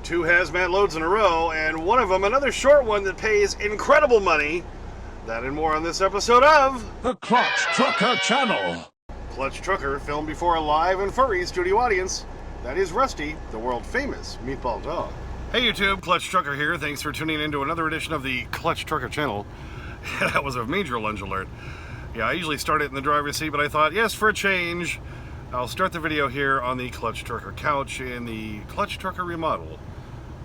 2 hazmat loads in a row, and one of them another short one that pays incredible money. That and more on this episode of The Clutch Trucker Channel. Clutch Trucker, filmed before a live and furry studio audience. That is Rusty, the world-famous meatball dog. Hey YouTube, Clutch Trucker here. Thanks for tuning in to another edition of the Clutch Trucker Channel. That was a major lunge alert. Yeah, I usually start it in the driver's seat, but I thought, yes, for a change, I'll start the video here on the Clutch Trucker couch in the Clutch Trucker remodel.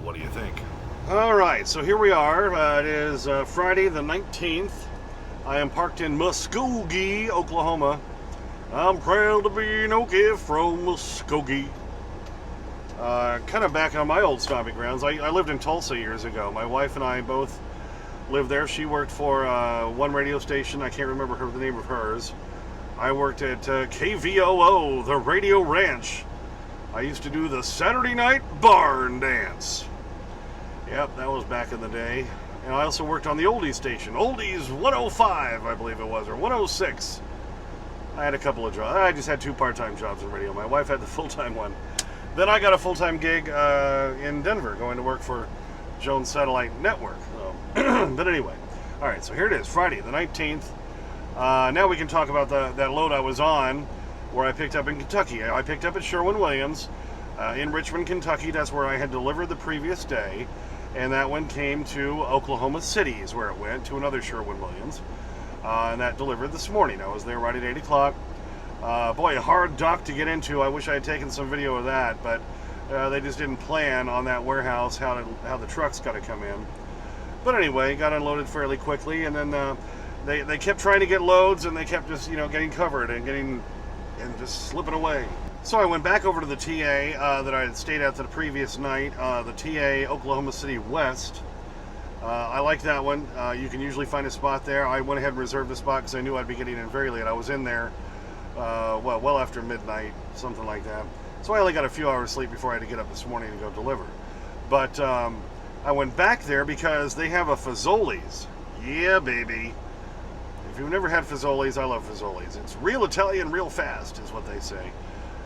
What do you think? Alright, so here we are. It is Friday the 19th. I am parked in Muskogee, Oklahoma. I'm proud to be an Okie from Muskogee. Kind of back on my old stomping grounds. I lived in Tulsa years ago. My wife and I both lived there. She worked for one radio station. I can't remember the name of hers. I worked at KVOO, the Radio Ranch. I used to do the Saturday night barn dance. Yep, that was back in the day. And I also worked on the oldies station. Oldies 105, I believe it was, or 106. I had a couple of jobs. I just had 2 part-time jobs in radio. My wife had the full-time one. Then I got a full-time gig in Denver, going to work for Jones Satellite Network. So, but anyway, all right, so here it is, Friday the 19th. Now we can talk about that load I was on, where I picked up in Kentucky. I picked up at Sherwin-Williams in Richmond, Kentucky. That's where I had delivered the previous day. And that one came to Oklahoma City is where it went, to another Sherwin-Williams. And that delivered this morning. I was there right at 8 o'clock. Boy, a hard dock to get into. I wish I had taken some video of that, but they just didn't plan on that warehouse, how the truck's got to come in. But anyway, got unloaded fairly quickly, and then they kept trying to get loads, and they kept just, getting covered and just slipping away. So I went back over to the TA that I had stayed at the previous night, the TA Oklahoma City West. I like that one. You can usually find a spot there. I went ahead and reserved a spot because I knew I'd be getting in very late. I was in there, well after midnight, something like that. So I only got a few hours sleep before I had to get up this morning and go deliver. But I went back there because they have a Fazoli's. Yeah, baby. If you've never had Fazoli's, I love Fazoli's. It's real Italian, real fast, is what they say.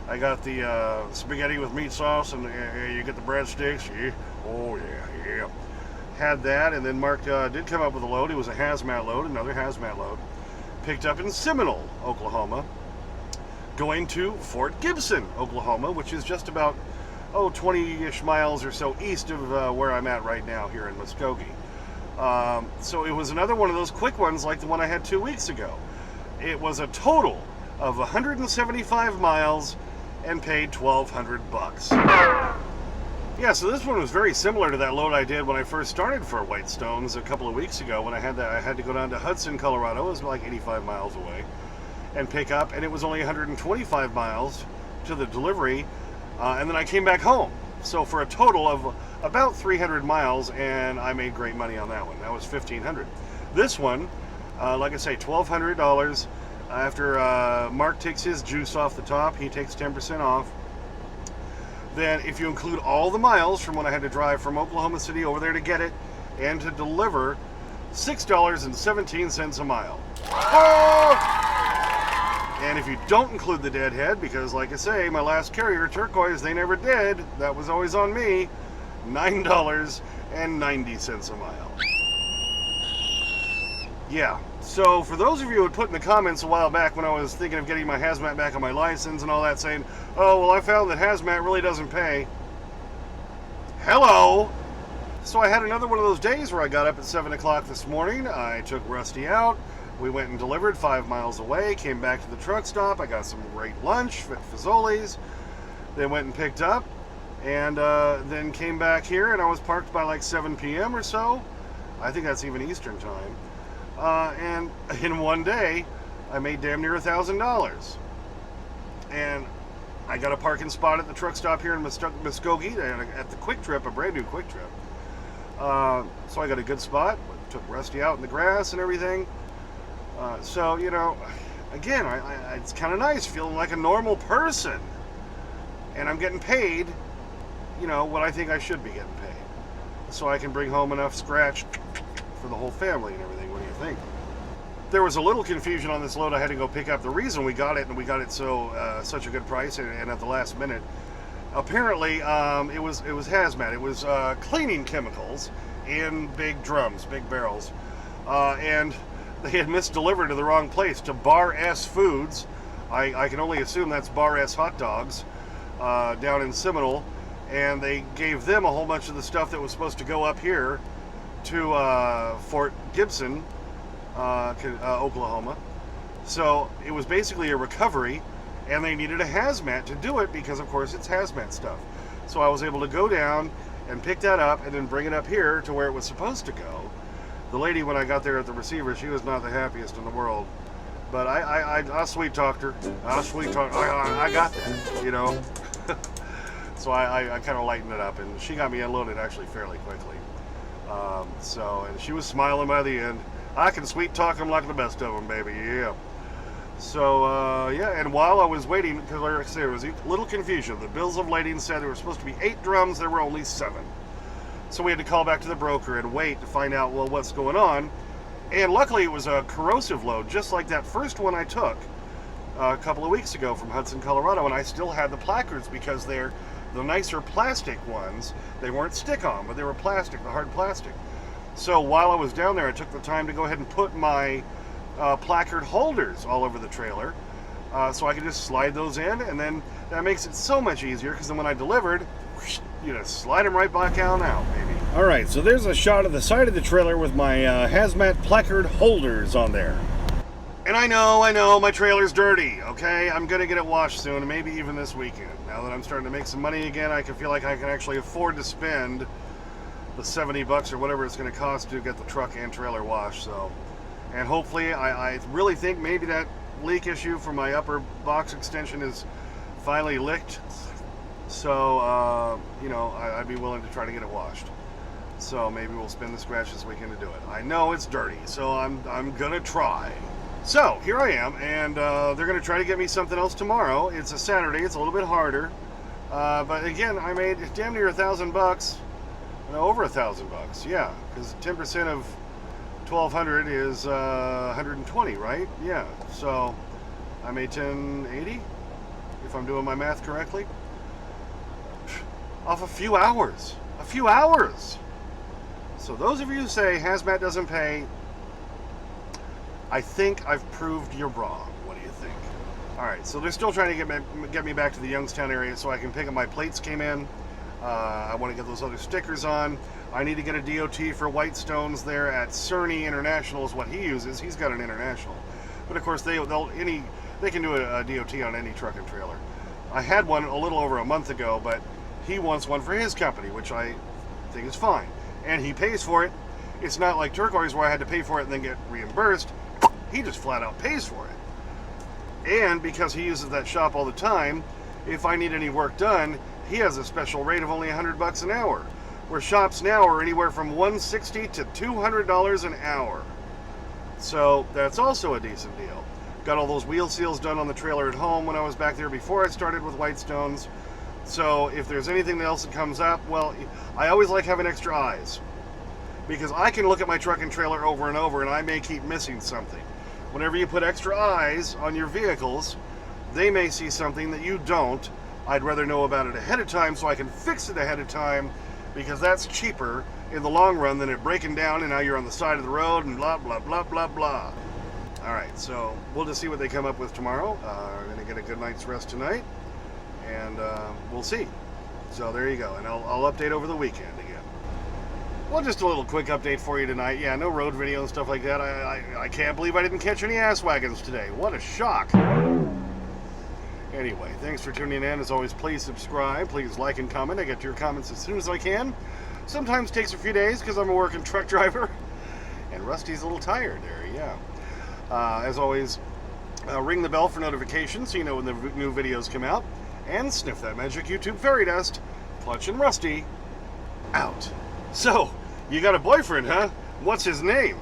I got the spaghetti with meat sauce, and you get the breadsticks. Yeah. Oh, yeah. Had that, and then Mark did come up with a load. It was a hazmat load, another hazmat load. Picked up in Seminole, Oklahoma, going to Fort Gibson, Oklahoma, which is just about, 20-ish miles or so east of where I'm at right now here in Muskogee. So it was another one of those quick ones like the one I had 2 weeks ago. It was a total of 175 miles and paid $1,200. Yeah, so this one was very similar to that load I did when I first started for Whitestones a couple of weeks ago when I had to go down to Hudson, Colorado. It was like 85 miles away and pick up, and it was only 125 miles to the delivery, and then I came back home. So for a total of about 300 miles, and I made great money on that one. That was $1,500. This one, like I say, $1,200. After Mark takes his juice off the top, he takes 10% off. Then if you include all the miles from when I had to drive from Oklahoma City over there to get it and to deliver, $6.17 a mile. Oh! And if you don't include the deadhead, because like I say, my last carrier, Turquoise, they never did. That was always on me. $9.90 a mile. Yeah. So for those of you who had put in the comments a while back when I was thinking of getting my hazmat back on my license and all that, saying, oh, well, I found that hazmat really doesn't pay. Hello! So I had another one of those days where I got up at 7 o'clock this morning. I took Rusty out. We went and delivered 5 miles away, came back to the truck stop. I got some great lunch at Fazoli's. Then went and picked up, and then came back here, and I was parked by like 7 p.m. or so. I think that's even Eastern time. And in one day, I made damn near $1,000. And I got a parking spot at the truck stop here in Muskogee at the Quick Trip, a brand new Quick Trip. So I got a good spot. Took Rusty out in the grass and everything. So, again, it's kind of nice feeling like a normal person. And I'm getting paid, what I think I should be getting paid. So I can bring home enough scratch for the whole family and everything. What do you think? There was a little confusion on this load I had to go pick up. The reason we got it, and we got it so such a good price and at the last minute, apparently it was hazmat. It was cleaning chemicals in big drums, big barrels, and they had misdelivered to the wrong place, to Bar S Foods. I can only assume that's Bar S Hot Dogs down in Seminole, and they gave them a whole bunch of the stuff that was supposed to go up here to Fort Gibson, Oklahoma. So it was basically a recovery, and they needed a hazmat to do it because, of course, it's hazmat stuff. So I was able to go down and pick that up and then bring it up here to where it was supposed to go. The lady, when I got there at the receiver, she was not the happiest in the world. But I sweet talked her. I got that, you know. So I kind of lightened it up, and she got me unloaded actually fairly quickly. And she was smiling by the end. I can sweet talk them like the best of them, baby, yeah. So, yeah, and while I was waiting, because like I said, there was a little confusion. The bills of lading said there were supposed to be 8 drums, there were only 7. So we had to call back to the broker and wait to find out, well, what's going on. And luckily it was a corrosive load, just like that first one I took a couple of weeks ago from Hudson, Colorado, and I still had the placards because they're the nicer plastic ones. They weren't stick-on, but they were plastic, the hard plastic. So while I was down there, I took the time to go ahead and put my placard holders all over the trailer, so I could just slide those in, and then that makes it so much easier, because then when I delivered, you just slide them right back on out, baby. All right, so there's a shot of the side of the trailer with my hazmat placard holders on there. And I know, my trailer's dirty, okay? I'm gonna get it washed soon, and maybe even this weekend. Now that I'm starting to make some money again, I can feel like I can actually afford to spend the $70 or whatever it's gonna cost to get the truck and trailer washed, so. And hopefully, I really think maybe that leak issue for my upper box extension is finally licked. So, you know, I'd be willing to try to get it washed. So maybe we'll spin the scratch this weekend to do it. I know it's dirty, so I'm gonna try. So here I am, and they're gonna try to get me something else tomorrow. It's a Saturday, it's a little bit harder. But again, I made damn near $1,000, over $1,000, yeah, because 10% of 1,200 is 120, right? Yeah, so I made 1080, if I'm doing my math correctly, off a few hours. So those of you who say hazmat doesn't pay, I think I've proved you're wrong. What do you think? All right, so they're still trying to get me back to the Youngstown area so I can pick up my plates. Came in. I want to get those other stickers on. I need to get a DOT for Whitestones there at Cerny International is what he uses. He's got an international, but of course they can do a DOT on any truck and trailer. I had one a little over a month ago, but he wants one for his company, which I think is fine, and he pays for it. It's not like Turquoise where I had to pay for it and then get reimbursed. He just flat out pays for it. And because he uses that shop all the time, if I need any work done, he has a special rate of only $100 an hour, where shops now are anywhere from $160 to $200 an hour. So that's also a decent deal. Got all those wheel seals done on the trailer at home when I was back there before I started with Whitestones. So if there's anything else that comes up, well, I always like having extra eyes, because I can look at my truck and trailer over and over and I may keep missing something. Whenever you put extra eyes on your vehicles, they may see something that you don't. I'd rather know about it ahead of time so I can fix it ahead of time, because that's cheaper in the long run than it breaking down and now you're on the side of the road and blah, blah, blah, blah, blah. All right, so we'll just see what they come up with tomorrow. I'm going to get a good night's rest tonight, and we'll see. So there you go, and I'll update over the weekend again. Well, just a little quick update for you tonight. Yeah, no road video and stuff like that. I can't believe I didn't catch any ass wagons today. What a shock. Anyway, thanks for tuning in. As always, please subscribe. Please like and comment. I get to your comments as soon as I can. Sometimes takes a few days because I'm a working truck driver. And Rusty's a little tired there, yeah. As always, ring the bell for notifications so you know when the new videos come out. And sniff that magic YouTube fairy dust. Clutch and Rusty, out. So, you got a boyfriend, huh? What's his name?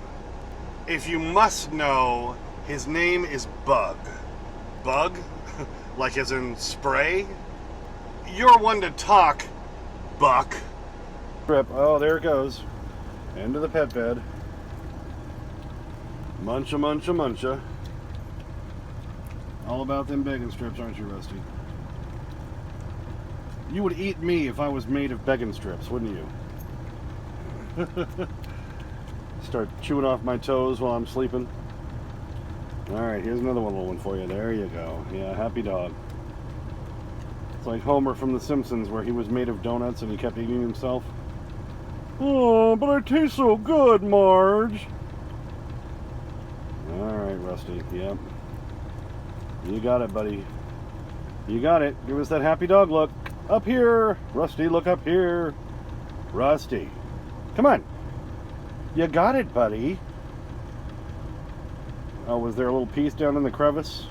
If you must know, his name is Bug. Bug? Like as in spray? You're one to talk, Buck. Oh, there it goes. Into the pet bed. Muncha, muncha, muncha. All about them bacon strips, aren't you, Rusty? You would eat me if I was made of bacon strips, wouldn't you? Start chewing off my toes while I'm sleeping. Alright, here's another little one for you. There you go. Yeah, happy dog. It's like Homer from The Simpsons, where he was made of donuts and he kept eating himself. Oh, but I taste so good, Marge. Alright, Rusty. Yep. You got it, buddy. You got it. Give us that happy dog look. Up here. Rusty, look up here. Rusty. Come on. You got it, buddy. Oh, was there a little piece down in the crevice?